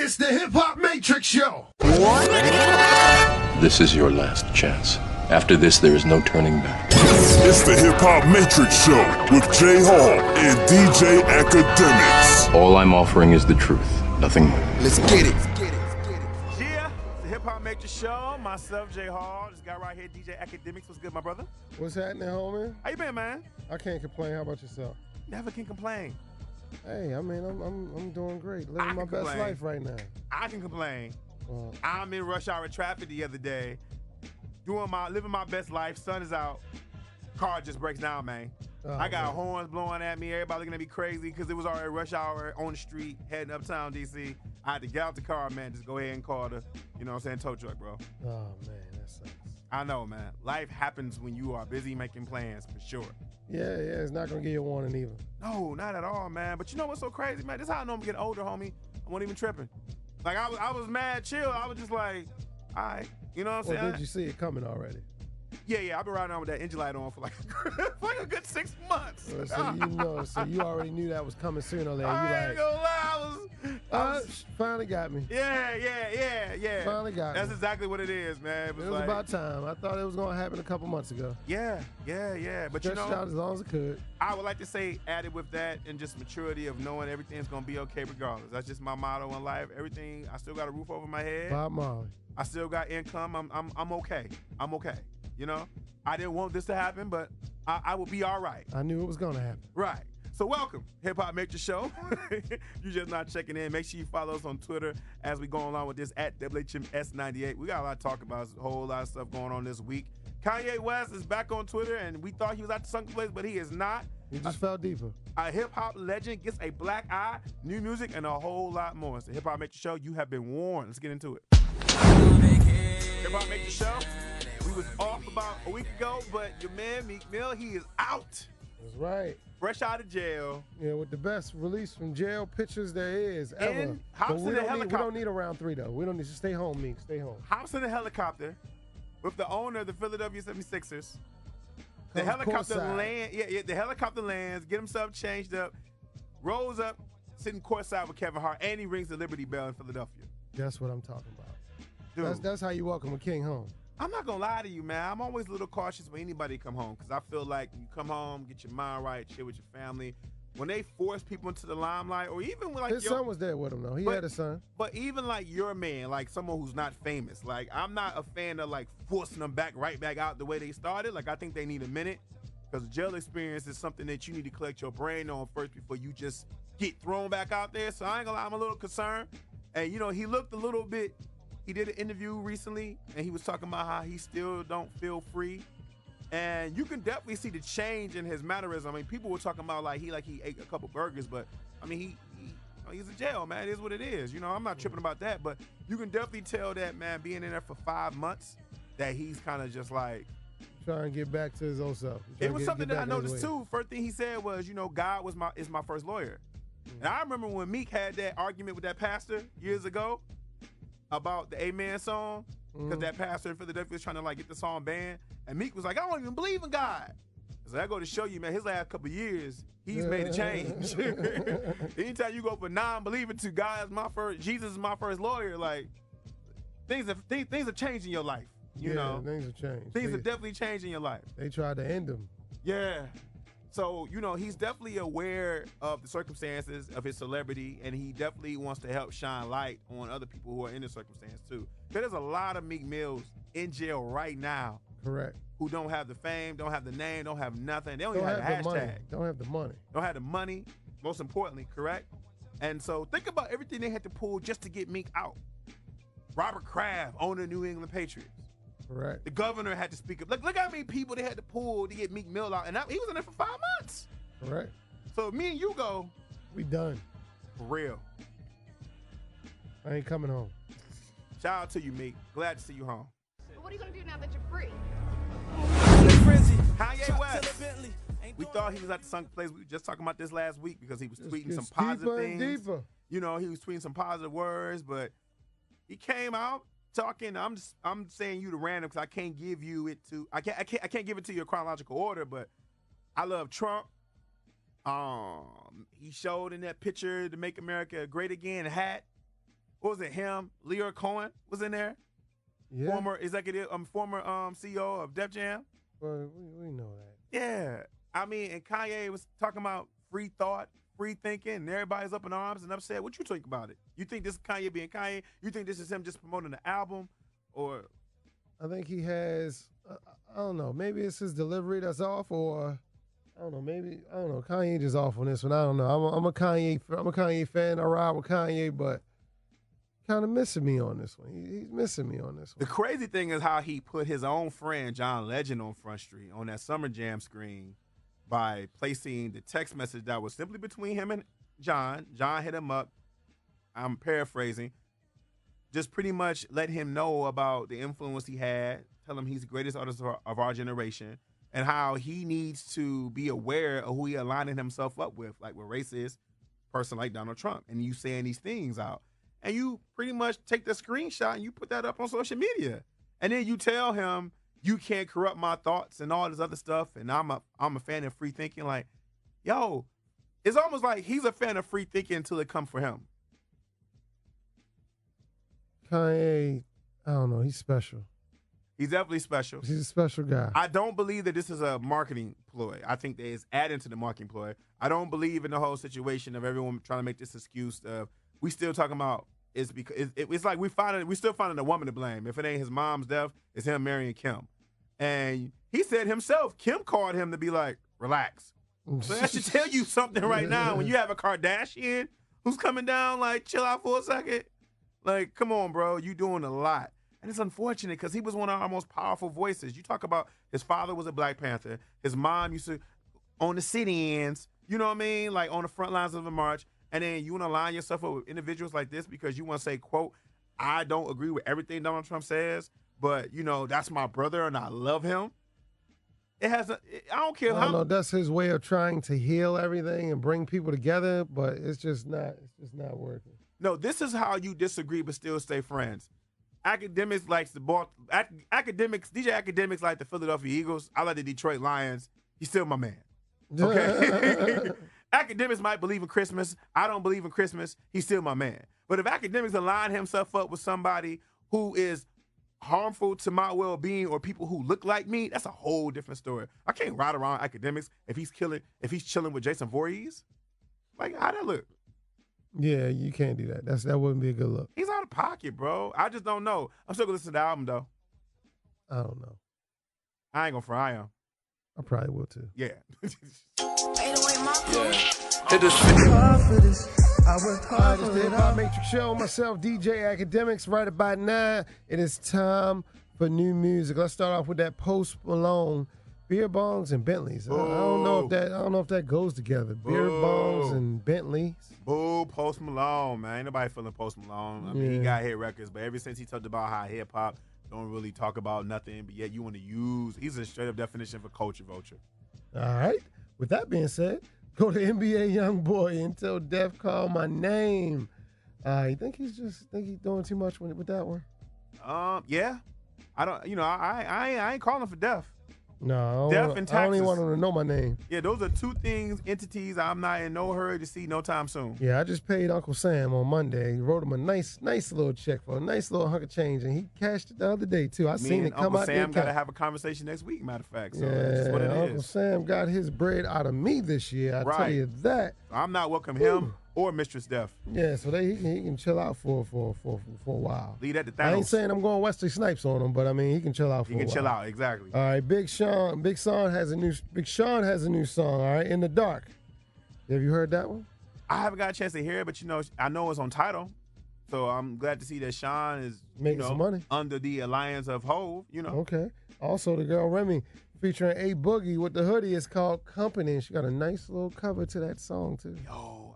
It's the Hip Hop Matrix Show. This is your last chance. After this, there is no turning back. It's the Hip Hop Matrix Show with J.Hall and DJ Akademiks. All I'm offering is the truth, nothing more. Let's get it. Yeah, it's the Hip Hop Matrix Show. Myself, J.Hall. This guy right here, DJ Akademiks. What's good, my brother? What's happening, homie? How you been, man? I can't complain. How about yourself? Never can complain. Hey, I mean, I'm doing great. Living my best life right now. I can complain. I'm in rush hour traffic the other day, living my best life. Sun is out. Car just breaks down, man. I got horns blowing at me. Everybody looking at me crazy because it was already rush hour on the street heading uptown D.C. I had to get out the car, man. Just go ahead and call the, tow truck, bro. Oh man, that sucks. I know, man. Life happens when you are busy making plans, for sure. Yeah, it's not gonna give you a warning either. No, not at all, man. But you know what's so crazy, man? This is how I know I'm getting older, homie. I wasn't even tripping. Like, I was mad chill. I was just like, all right. You know what I'm saying? Well, did you see it coming already? Yeah. I've been riding around with that engine light on for like a good 6 months. So you already knew that was coming sooner or later. I ain't gonna lie, finally got me. Yeah. Finally got me. That's exactly what it is, man. It was like, about time. I thought it was gonna happen a couple months ago. Yeah. But stretched out as long as it could. I would like to say, added with that and just maturity of knowing everything's gonna be okay regardless. That's just my motto in life. Everything, I still got a roof over my head. Bob Marley. I still got income. I'm okay. I'm okay. You know, I didn't want this to happen, but I will be all right. I knew it was gonna happen. Right. So welcome, Hip Hop Matrix Show. You just not checking in. Make sure you follow us on Twitter as we go along with this at WHMS98. We got a lot to talk about. There's a whole lot of stuff going on this week. Kanye West is back on Twitter, and we thought he was at the sunken place, but he is not. He just fell deeper. A hip-hop legend gets a black eye, new music, and a whole lot more. It's the Hip Hop Matrix Show. You have been warned. Let's get into it. Hip Hop Matrix Show. We was off about a week ago, but your man Meek Mill, he is out. That's right. Fresh out of jail. Yeah, with the best release from jail pictures there is ever. And hops in the helicopter. We don't need a round 3 though. We don't need to stay home, Meek. Stay home. Hops in the helicopter with the owner of the Philadelphia 76ers. The helicopter lands. Yeah. The helicopter lands. Get himself changed up. Rolls up, sitting courtside with Kevin Hart, and he rings the Liberty Bell in Philadelphia. That's what I'm talking about. Dude. That's how you welcome a king home. I'm not gonna lie to you, man. I'm always a little cautious when anybody come home because I feel like you come home, get your mind right, chill with your family. When they force people into the limelight, or even when his son was there with him though. He had a son. But even like your man, like someone who's not famous, like I'm not a fan of like forcing them right back out the way they started. Like I think they need a minute because jail experience is something that you need to collect your brain on first before you just get thrown back out there. So I ain't gonna lie, I'm a little concerned. And he looked a little bit. He did an interview recently, and he was talking about how he still don't feel free. And you can definitely see the change in his mannerism. I mean, people were talking about like he ate a couple burgers, but I mean, he's in jail, man. It is what it is. I'm not tripping about that, but you can definitely tell that, man, being in there for 5 months, that he's kind of just like trying to get back to his old self. It was something that I noticed too. First thing he said was, God is my first lawyer. And I remember when Meek had that argument with that pastor years ago about the Amen song, because that pastor in Philadelphia was trying to like get the song banned, and Meek was like, I don't even believe in God. So I go to show you, man, his last couple of years, he's made a change. Anytime you go from non-believer to Jesus is my first lawyer, like things have changed in your life. You know, things have changed. Things have definitely changed in your life. They tried to end him. Yeah. So, he's definitely aware of the circumstances of his celebrity, and he definitely wants to help shine light on other people who are in the circumstance, too. There's a lot of Meek Mills in jail right now. Correct. Who don't have the fame, don't have the name, don't have nothing. They don't even have the hashtag. Money. Don't have the money. Don't have the money, most importantly, correct? And so think about everything they had to pull just to get Meek out. Robert Kraft, owner of New England Patriots. Correct. The governor had to speak up. Look how many people they had to pull to get Meek Mill out. And he was in there for 5 months. Correct. So me and you go. We done. For real. I ain't coming home. Shout out to you, Meek. Glad to see you home. What are you going to do now that you're free? Kanye West. We thought he was at the sunken place. We were just talking about this last week because he was tweeting some positive things. Deeper. He was tweeting some positive words, but he came out talking. I'm saying you to random because I can't give you it to. I can't give it to you in chronological order. But I love Trump. He showed in that picture to Make America Great Again hat what was it? Him, Leo Cohen was in there. Yeah. Former executive, former CEO of Def Jam. Well, we know that. Yeah. I mean, and Kanye was talking about free thought, free thinking, and everybody's up in arms and upset. What you think about it? You think this is Kanye being Kanye? You think this is him just promoting the album? Or I think he has, I don't know, maybe it's his delivery that's off, or I don't know, Kanye just off on this one. I don't know. I'm a Kanye fan. I ride with Kanye, but kind of missing me on this one. He's missing me on this one. the crazy thing is how he put his own friend, John Legend, on Front Street on that Summer Jam screen by placing the text message that was simply between him and John. John hit him up. I'm paraphrasing. Just pretty much let him know about the influence he had, tell him he's the greatest artist of our generation, and how he needs to be aware of who he aligning himself up with, like with racist person like Donald Trump. And you saying these things out. And you pretty much take the screenshot and you put that up on social media. And then you tell him you can't corrupt my thoughts and all this other stuff. And I'm a fan of free thinking. Like, yo, it's almost like he's a fan of free thinking until it comes for him. Kanye, I don't know, he's special. He's definitely special. He's a special guy. I don't believe that this is a marketing ploy. I think that it's adding to the marketing ploy. I don't believe in the whole situation of everyone trying to make this excuse of we still talking about it's because it's like we still finding a woman to blame. If it ain't his mom's death, it's him marrying Kim. And he said himself, Kim called him to be like, relax. So that should tell you something right now when you have a Kardashian who's coming down, like, chill out for a second. Like, come on, bro, you doing a lot. And it's unfortunate because he was one of our most powerful voices. You talk about his father was a Black Panther. His mom used to on the sit-ins, you know what I mean? Like on the front lines of the march. And then you want to line yourself up with individuals like this because you want to say, quote, I don't agree with everything Donald Trump says, but, you know, that's my brother and I love him. I don't care how. No, that's his way of trying to heal everything and bring people together, but it's just not working. No, this is how you disagree but still stay friends. Akademiks likes the ball. DJ Akademiks like the Philadelphia Eagles. I like the Detroit Lions. He's still my man. Okay. Akademiks might believe in Christmas. I don't believe in Christmas. He's still my man. But if Akademiks align himself up with somebody who is harmful to my well-being or people who look like me, that's a whole different story. I can't ride around Akademiks if he's chilling with Jason Voorhees. Like, how'd that look? Yeah, you can't do that. That wouldn't be a good look. He's out of pocket, bro. I just don't know. I'm still gonna listen to the album though. I don't know. I ain't gonna fry him. I probably will too. Yeah. It is. This is the Hip Hop Matrix Show. Myself, DJ Akademiks, right about now. It is time for new music. Let's start off with that Post Malone, Beer Bongs and Bentleys. I don't know if that goes together. Beer Bongs and Bentleys. Boo, Post Malone, man. Ain't nobody feeling Post Malone. I mean, he got hit records, but ever since he talked about how hip hop don't really talk about nothing, but yet you want to use, he's a straight up definition of a culture vulture. All right. With that being said, go to NBA YoungBoy Until Death Call My Name. You think he's doing too much with that one? Yeah. I ain't calling for death. No, Death and taxes. I don't even want him to know my name. Yeah, those are two entities I'm not in no hurry to see no time soon. Yeah, I just paid Uncle Sam on Monday. He wrote him a nice little check for a nice little hunk of change, and he cashed it the other day too. I seen it come Uncle out. Sam got to have a conversation next week, matter of fact. So that's just what it Uncle is. Sam got his bread out of me this year. I tell you that. I'm not welcome him or Mistress Death. Yeah, so he can chill out for a while. Leave that to Thanos. I ain't saying I'm going Wesley Snipes on him, but I mean he can chill out for a while. He can chill out, exactly. All right, Big Sean has a new song, all right, In the Dark. Have you heard that one? I haven't got a chance to hear it, but I know it's on Tidal. So I'm glad to see that Sean is making some money under the alliance of Hove, Okay. Also the girl Remy featuring A Boogie with the hoodie is called Company, and she got a nice little cover to that song too. Yo,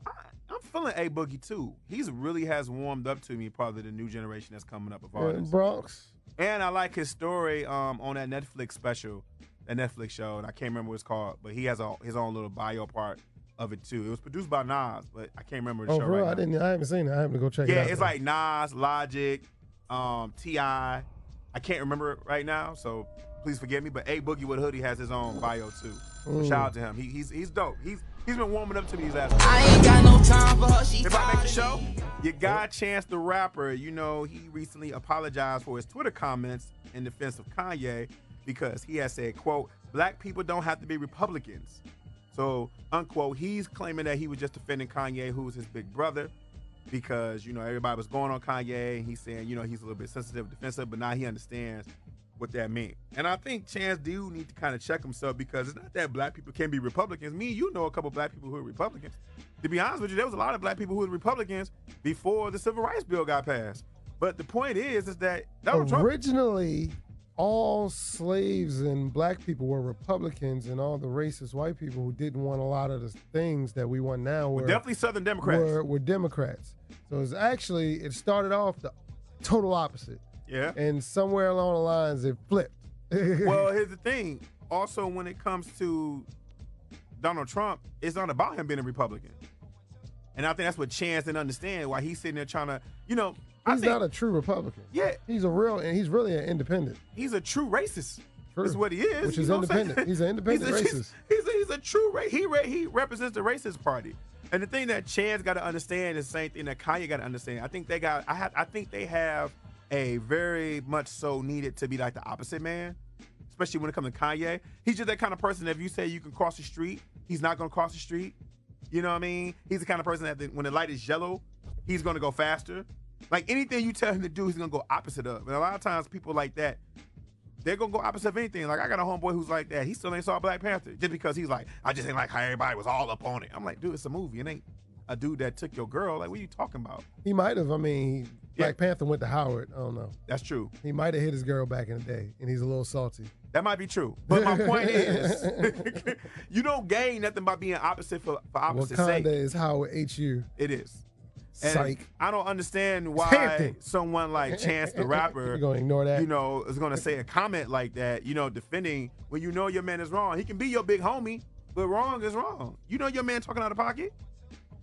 I'm feeling A Boogie too. He's really has warmed up to me, probably the new generation that's coming up of artists. Bronx. And I like his story on that Netflix special, that Netflix show, and I can't remember what it's called, but he has his own little bio part of it too. It was produced by Nas, but I can't remember the show real? right now. I haven't seen it. I have to go check it out. Yeah, it's like Nas, Logic, T.I. I can't remember it right now, so please forgive me. But A Boogie with Hoodie has his own bio too. So shout out to him. He's dope. He's been warming up to these ass. I ain't got no time for her. She If I make the tired of show, me. your guy Chance the Rapper, you know, he recently apologized for his Twitter comments in defense of Kanye because he has said, quote, black people don't have to be Republicans. So, unquote, he's claiming that he was just defending Kanye, who's his big brother, because, you know, everybody was going on Kanye, and he's saying, you know, he's a little bit sensitive, defensive, but now he understands what that means. And I think Chance do need to kind of check himself, because it's not that black people can be Republicans. Me, you know a couple black people who are Republicans. To be honest with you, there was a lot of black people who were Republicans before the Civil Rights Bill got passed. But the point is that Donald Trump... Originally, all slaves and black people were Republicans, and all the racist white people who didn't want a lot of the things that we want now were definitely Southern Democrats. Were Democrats. So it started off the total opposite. Yeah. And somewhere along the lines, it flipped. Well, here's the thing. Also, when it comes to Donald Trump, it's not about him being a Republican. And I think that's what Chance didn't understand, why he's sitting there trying to, you know... He's not a true Republican. Yeah. He's really an independent. He's a true racist. True. That's what he is. Which is independent. He's an independent racist. He's a true racist. He represents the racist party. And the thing that Chance got to understand is the same thing that Kanye got to understand. I think they have a very much so needed to be like the opposite man, especially when it comes to Kanye. He's just that kind of person that if you say you can cross the street, he's not going to cross the street. You know what I mean? He's the kind of person that when the light is yellow, he's going to go faster. Like anything you tell him to do, he's going to go opposite of. And a lot of times people like that, they're going to go opposite of anything. Like I got a homeboy who's like that. He still ain't saw Black Panther just because he's like, I just ain't like how everybody was all up on it. I'm like, dude, it's a movie. It ain't a dude that took your girl. Like, what are you talking about? He might have. I mean, Black Panther went to Howard. I don't know. That's true. He might have hit his girl back in the day, and he's a little salty. That might be true. But my point is, you don't gain nothing by being opposite for opposite sake. Wakanda is Howard H.U. It is. And Psych. I don't understand why someone like Chance the Rapper, you're going to ignore that? you know, is going to say a comment like that, you know, defending when you know your man is wrong. He can be your big homie, but wrong is wrong. You know your man talking out of pocket.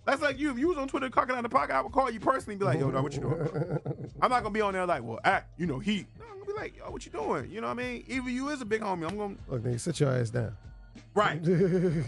That's like you. If you was on Twitter talking out of pocket, I would call you personally and be like, yo, dog, what you doing? I'm not going to be on there like, well, you know, he. No, I'm going to be like, yo, what you doing? You know what I mean? Even you is a big homie. I'm going to. Look, nigga, sit your ass down. Right.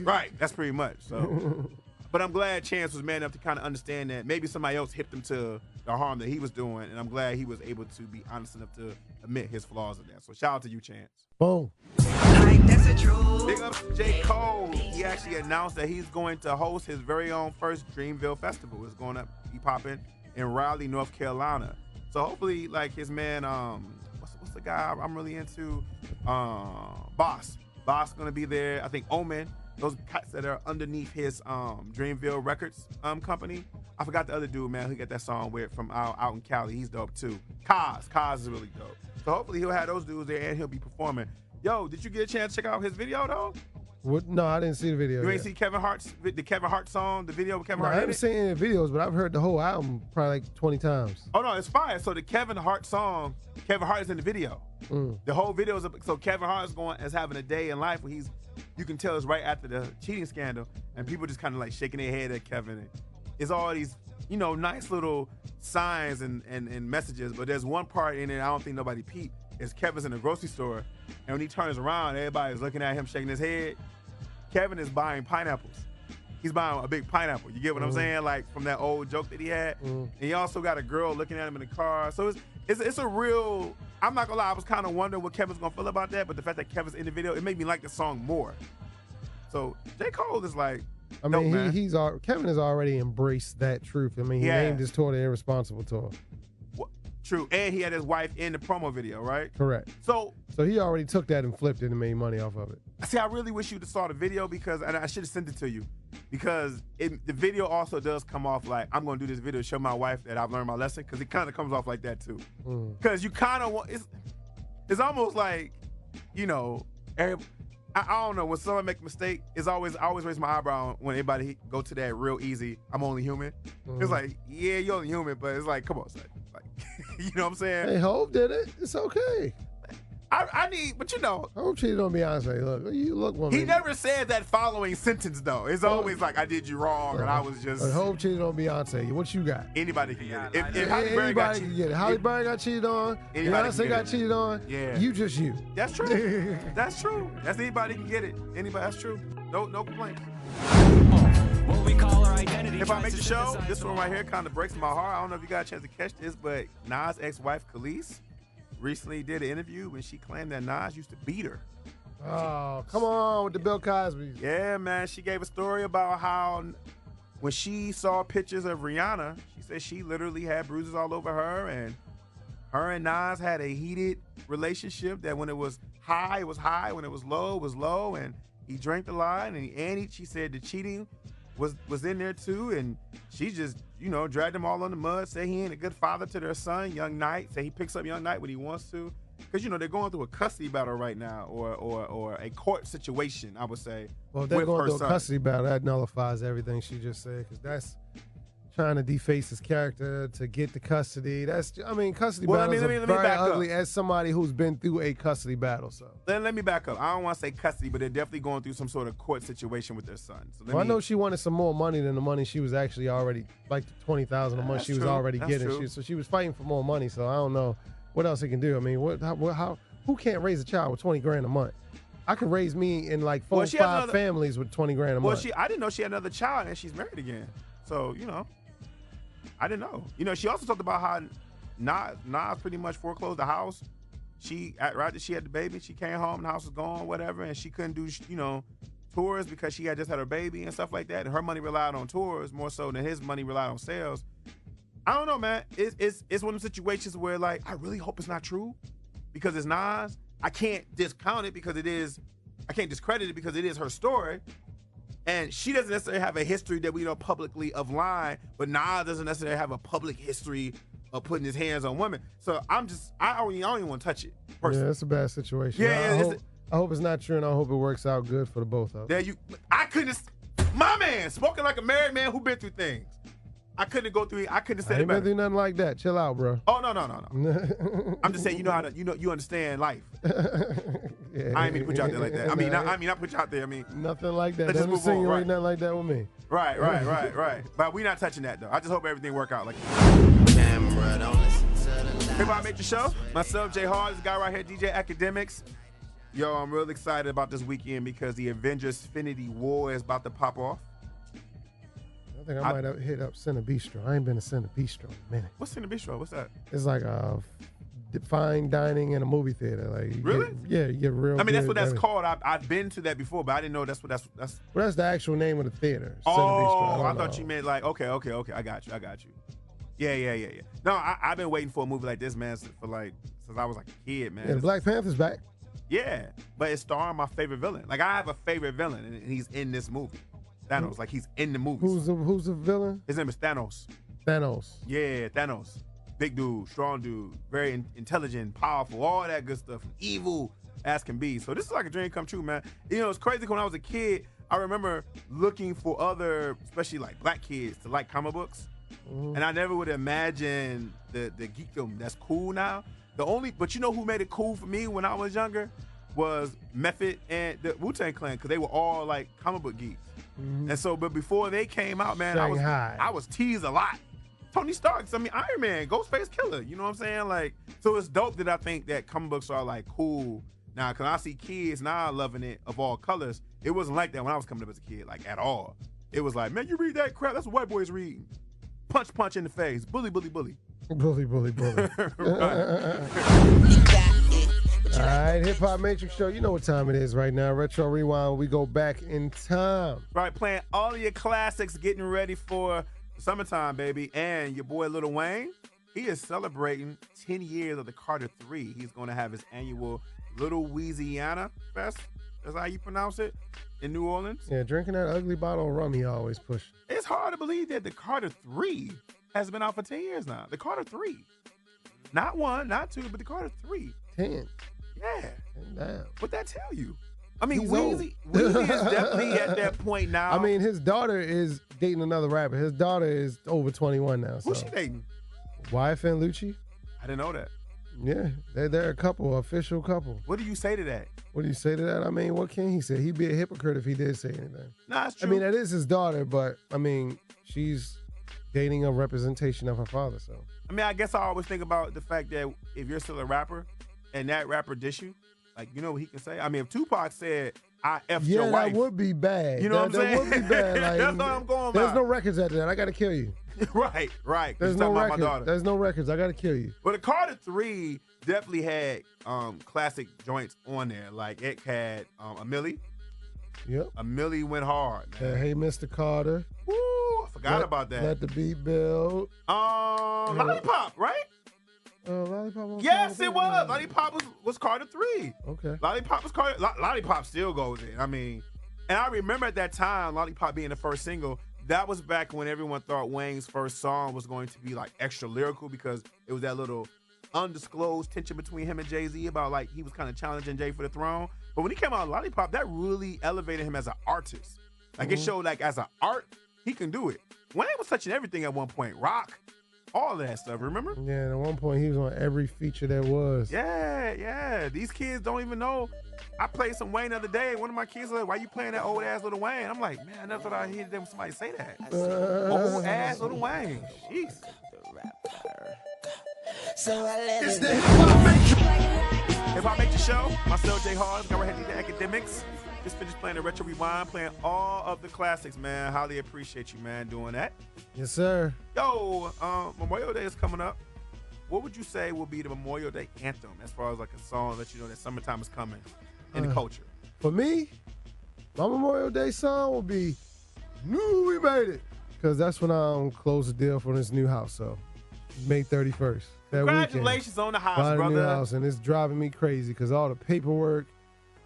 Right. That's pretty much. So. But I'm glad Chance was man enough to kind of understand that maybe somebody else hipped him to the harm that he was doing, and I'm glad he was able to be honest enough to admit his flaws in that. So shout out to you, Chance. Boom. Big up to J.Cole. He actually announced that he's going to host his very own first Dreamville Festival. It's going to be popping in Raleigh, North Carolina. So hopefully, like his man, what's the guy I'm really into? Boss. Boss going to be there. I think Omen. Those cats that are underneath his Dreamville Records company. I forgot the other dude, man, who got that song with from out in Cali. He's dope too. Kaz is really dope. So hopefully he'll have those dudes there and he'll be performing. Yo, did you get a chance to check out his video though? What? No, I didn't see the video. You ain't see the Kevin Hart song, the video with Kevin Hart? I haven't seen any videos, but I've heard the whole album probably like 20 times. Oh no, it's fire. So the Kevin Hart song, Kevin Hart is in the video. The whole video so Kevin Hart is having a day in life where you can tell it's right after the cheating scandal, and people just kind of like shaking their head at Kevin. And it's all these, you know, nice little signs and messages, but there's one part in it I don't think nobody peeped. Is Kevin's in the grocery store, and when he turns around, everybody's looking at him shaking his head. Kevin is buying pineapples. He's buying a big pineapple. You get what I'm saying? Like from that old joke that he had. And he also got a girl looking at him in the car. So it's a real, I'm not gonna lie, I was kind of wondering what Kevin's gonna feel about that, but the fact that Kevin's in the video, it made me like the song more. So J.Cole is like, I mean, Kevin has already embraced that truth. I mean, he named his tour the Irresponsible Tour. True, and he had his wife in the promo video, right? Correct. So he already took that and flipped it and made money off of it. See, I really wish you saw the video and I should have sent it to you, because the video also does come off like, I'm going to do this video to show my wife that I've learned my lesson, because it kind of comes off like that too. Because you kind of want, it's almost like, you know, I don't know, when someone make a mistake, I always raise my eyebrow when anybody go to that real easy, I'm only human. It's like, yeah, you're only human, but it's like, come on, son. Like, you know what I'm saying? Hey, Hov did it. It's okay. But you know. Hov cheated on Beyonce. Look, you look woman. He never said that following sentence, though. It's always like, I did you wrong, and I was just. But Hov cheated on Beyonce. What you got? Anybody can get it. If Halle Berry got cheated. Can get it. Halle Berry got cheated on. Beyonce got cheated on. Yeah. You just you. That's true. That's true. Anybody can get it. Anybody. That's true. No complaints. what we call our identity. If I make the show, this one right here kind of breaks my heart. I don't know if you got a chance to catch this, but Nas' ex-wife, Khalees, recently did an interview when she claimed that Nas used to beat her. Oh, come on with the Bill Cosby. Yeah, man. She gave a story about how when she saw pictures of Rihanna, she said she literally had bruises all over her, and her and Nas had a heated relationship that when it was high, it was high. When it was low, and he drank a lot, and she said the cheating was in there too, and she just, dragged them all on the mud, said he ain't a good father to their son, Young Knight, say he picks up Young Knight when he wants to. Because, they're going through a custody battle right now, or a court situation, I would say. Well, if they're going through a custody battle, that nullifies everything she just said, because that's trying to deface his character to get the custody. Custody battles are very ugly as somebody who's been through a custody battle. So then let me back up. I don't want to say custody, but they're definitely going through some sort of court situation with their son. So I know she wanted some more money than the money she was actually already, like the $20,000 a month she was already getting. So she was fighting for more money. So I don't know what else he can do. I mean, who can't raise a child with $20,000 a month? I could raise me in like 4 or 5 families with $20,000 a month. I didn't know she had another child and she's married again. So, I didn't know. She also talked about how Nas pretty much foreclosed the house. Right after she had the baby, she came home, the house was gone, whatever, and she couldn't do, tours because she had just had her baby and stuff like that. And her money relied on tours more so than his money relied on sales. I don't know, man. It's one of the situations where, like, I really hope it's not true because it's Nas. I can't discount it because I can't discredit it because it is her story. And she doesn't necessarily have a history that we know publicly of lying, but Nas doesn't necessarily have a public history of putting his hands on women. So I don't even want to touch it personally. Yeah, it's a bad situation. I hope it's not true, and I hope it works out good for the both of them. My man, spoken like a married man who been through things. I couldn't have said it better. I ain't been through nothing like that. Chill out, bro. Oh, no. I'm just saying, you understand life. Yeah, I ain't mean to put you out there like that. I put you out there. Nothing like that. Let's just move on, right? Nothing like that with me. Right. But we're not touching that, though. I just hope everything work out like that. Camera, don't listen to the If I make the show, myself, J.Hall, this guy right here, DJ Akademiks. Yo, I'm really excited about this weekend because the Avengers Infinity War is about to pop off. I think I might have hit up Cine Bistro. I ain't been to Cine Bistro in a minute. What's Cine Bistro? What's that? It's like a fine dining in a movie theater. Like really? You get real. That's what that's called. I've been to that before, but I didn't know that's. Well, that's the actual name of the theater. Oh, Cine Bistro. I thought you meant like okay. I got you. Yeah. No, I've been waiting for a movie like this, man, since I was like a kid, man. Yeah, the Black Panther's back. Yeah, but it's starring my favorite villain. Like I have a favorite villain, and he's in this movie. Thanos, like he's in the movie. Who's the villain? His name is Thanos. Thanos. Yeah, Thanos. Big dude, strong dude, very intelligent, powerful, all that good stuff. Evil as can be. So this is like a dream come true, man. It's crazy. When I was a kid, I remember looking for other, especially like black kids, to like comic books. Mm-hmm. And I never would imagine the geekdom that's cool now. But you know who made it cool for me when I was younger? Was Method and the Wu-Tang Clan, because they were all like comic book geeks. Mm-hmm. And so, but before they came out, man, I was teased a lot. Tony Stark, Iron Man, Ghostface Killer, you know what I'm saying? Like, so it's dope that I think that comic books are like cool now, because I see kids now loving it of all colors. It wasn't like that when I was coming up as a kid, like at all. It was like, man, you read that crap, that's what white boys read. Punch in the face, bully. Bully. All right, Hip Hop Matrix Show. You know what time it is right now. Retro Rewind. We go back in time. Right, playing all of your classics, getting ready for summertime, baby. And your boy Lil Wayne, he is celebrating 10 years of the Carter 3. He's going to have his annual Little Louisiana Fest. That's how you pronounce it, in New Orleans. Yeah, drinking that ugly bottle of rum he always pushed. It's hard to believe that the Carter 3 has been out for 10 years now. The Carter 3. Not 1, not 2, but the Carter 3. 10. Yeah. Damn. What that tell you? I mean, Weezy is definitely at that point now. I mean, his daughter is dating another rapper. His daughter is over 21 now. Who's she dating? YFN Lucci. I didn't know that. Yeah, they're a couple, official couple. What do you say to that? What do you say to that? I mean, what can he say? He'd be a hypocrite if he did say anything. Nah, it's true. I mean, that is his daughter, but I mean, she's dating a representation of her father, so. I mean, I guess I always think about the fact that if you're still a rapper and that rapper diss you, like, you know what he can say? I mean, if Tupac said, I F'd your Yeah, wife. that would be bad. You know what I'm saying? That would be bad. Like, That's what I'm going There's by. no records after that. I got to kill you. Right. There's You no talking about records. my daughter. There's no records. I got to kill you. But the Carter 3 definitely had classic joints on there. Like it had a Millie. Yep. A Millie went hard, man. Hey, Mr. Carter. Woo, I forgot about that. Let the beat build. Lollipop, right? Lollipop was Yes, Carter it was. Lollipop was Carter 3. Okay. Lollipop was Carter. Lollipop still goes in. I mean, and I remember at that time, Lollipop being the first single. That was back when everyone thought Wayne's first song was going to be like extra lyrical because it was that little undisclosed tension between him and Jay-Z about like he was kind of challenging Jay for the throne. But when he came out with Lollipop, that really elevated him as an artist. Like it showed like as an art, he can do it. Wayne was touching everything at one point. Rock, all of that stuff, remember? Yeah, and at one point he was on every feature there was. Yeah. These kids don't even know. I played some Wayne the other day. One of my kids was like, why you playing that old ass Little Wayne? I'm like, man, that's what I hear them somebody say that. Old ass Little Wayne. Jeez. It's the hip-hop matrix. Hip Hop Matrix Show. Myself, J.Hall. Got right here, DJ Akademiks. Just finished playing the Retro Rewind, playing all of the classics, man. Highly appreciate you, man, doing that. Yes, sir. Yo, Memorial Day is coming up. What would you say will be the Memorial Day anthem as far as like a song that you know that summertime is coming in the culture? For me, my Memorial Day song will be "Knew We Made It," because that's when I close the deal for this new house. So May 31st. That Congratulations weekend, on the house, buy the new brother. house, and it's driving me crazy because all the paperwork.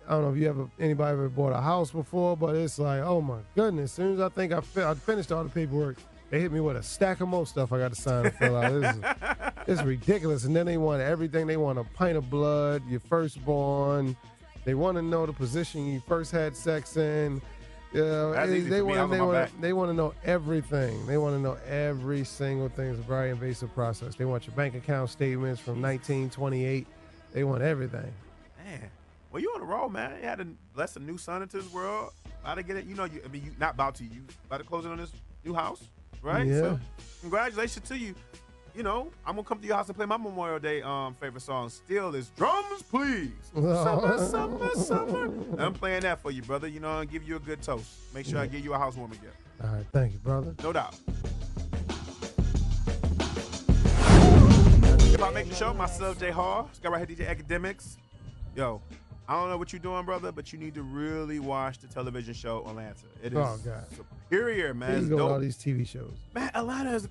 I don't know if anybody ever bought a house before, but it's like, oh my goodness. As soon as I think I finished all the paperwork, they hit me with a stack of more stuff I got to sign and fill out. It's ridiculous. And then they want everything. They want a pint of blood, your firstborn. They want to know the position you first had sex in. That's easy for me. I was on my back. They want to know everything. They want to know every single thing. It's a very invasive process. They want your bank account statements from 1928. They want everything. Man, well, you on the roll, man. You had to bless a new son into this world. About to get it. You know, you not about to. You about to close it on this new house, right? Yeah. So, congratulations to you. You know, I'm gonna come to your house and play my Memorial Day favorite song. Still is Drums Please. Summer, summer, summer. And I'm playing that for you, brother. You know, and give you a good toast. Make sure I give you a housewarming gift. All right, thank you, brother. No doubt. If I make the show, myself, J.Hall. Got right here, DJ Akademiks. Yo, I don't know what you're doing, brother, but you need to really watch the television show Atlanta. It is God. superior, man. Please It's go to all dope. these TV shows. Man, Atlanta is.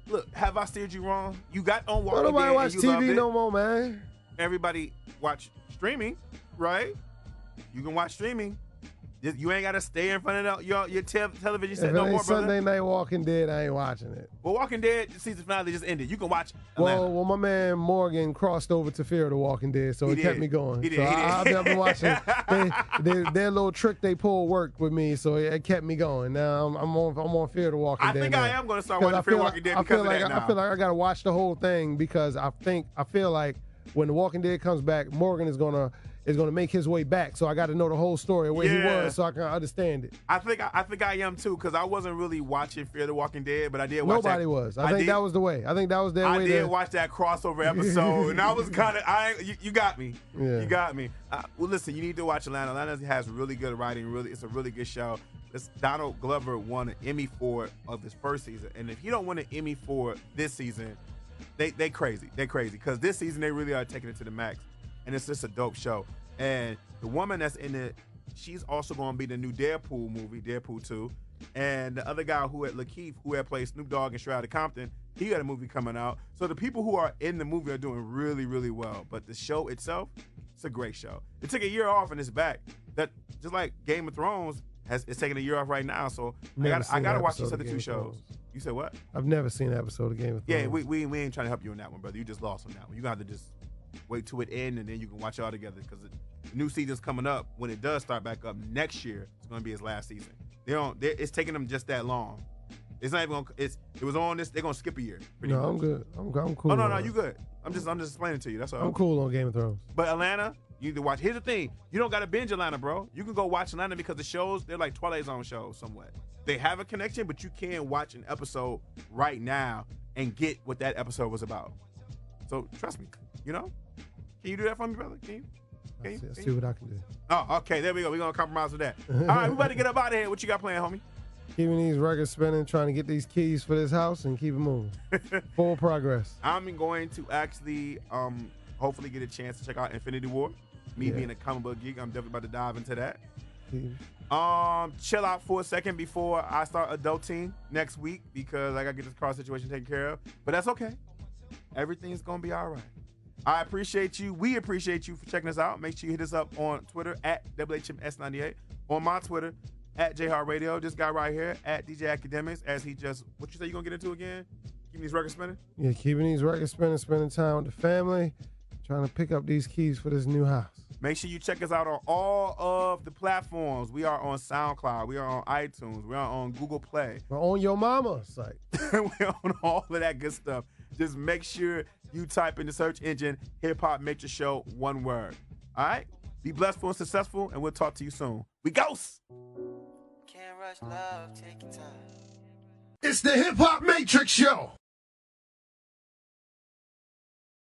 Look, have I steered you wrong? You got on Don't Walking nobody Dead watch and you loved TV it. no more, man. Everybody watch streaming, right? You can watch streaming. You ain't got to stay in front of your television set If no it more, ain't brother. Sunday Night Walking Dead, I ain't watching it. Well, Walking Dead season finale just ended. You can watch Atlanta. Well, my man Morgan crossed over to Fear of the Walking Dead, so He it kept did. me going. He did. So He did. I've been watching. Their little trick they pulled worked with me, so it kept me going. Now I'm on Fear of the Walking I Dead. think now. I am going to start watching Fear the Walking Dead because of that now. I feel like I gotta watch the whole thing because I feel like when the Walking Dead comes back, Morgan is gonna make his way back. So I got to know the whole story of where he was so I can understand it. I think I am too because I wasn't really watching Fear the Walking Dead, but I did watch Nobody that. was. I think that was the way. I think that was their way. I did watch that crossover episode, and I was kind of you got me. Yeah. You got me. Well, listen, you need to watch Atlanta. Atlanta has really good writing. It's a really good show. Donald Glover won an Emmy for it of his first season, and if he don't win an Emmy for this season, they crazy. They're crazy because this season they really are taking it to the max, and it's just a dope show. And the woman that's in it, she's also going to be the new Deadpool movie, Deadpool 2. And the other guy Lakeith, who had played Snoop Dogg in Shroud of Compton, he got a movie coming out. So the people who are in the movie are doing really, really well. But the show itself, it's a great show. It took a year off and it's back. That just like Game of Thrones it's taking a year off right now. So I got to watch these other two shows. You said what? I've never seen an episode of Game of Thrones. Yeah, we ain't trying to help you on that one, brother. You just lost on that one. You got to just wait till it end and then you can watch it all together because the new season's coming up. When it does start back up next year, it's going to be his last season. It's taking them just that long. It's not even going. It was on this. They're going to skip a year. No, much. I'm good. I'm cool. Oh no, you good. I'm just explaining to you. That's all. I'm cool on Game of Thrones. But Atlanta, you need to watch. Here's the thing: you don't got to binge Atlanta, bro. You can go watch Atlanta because the shows they're like Twilight Zone shows somewhat. They have a connection, but you can watch an episode right now and get what that episode was about. So trust me. You know. Can you do that for me, brother? Can you? I'll see what I can do. Oh, okay. There we go. We're going to compromise with that. All right, we about to get up out of here. What you got playing, homie? Keeping these records spinning, trying to get these keys for this house and keep it moving. Full progress. I'm going to actually hopefully get a chance to check out Infinity War. Me being a comic book geek, I'm definitely about to dive into that. Chill out for a second before I start adulting next week because I got to get this car situation taken care of. But that's okay. Everything's going to be all right. I appreciate you. We appreciate you for checking us out. Make sure you hit us up on Twitter at WHMS98. On my Twitter at J.Hall Radio. This guy right here at DJ Akademiks as he just, what you say you going to get into again? Keeping these records spinning? Yeah, keeping these records spinning, spending time with the family, trying to pick up these keys for this new house. Make sure you check us out on all of the platforms. We are on SoundCloud. We are on iTunes. We are on Google Play. We're on your mama's site. We're on all of that good stuff. Just make sure you type in the search engine, Hip Hop Matrix Show, one word. All right? Be blessed and successful, and we'll talk to you soon. We ghost! Can't rush love, take your time. It's the Hip Hop Matrix Show.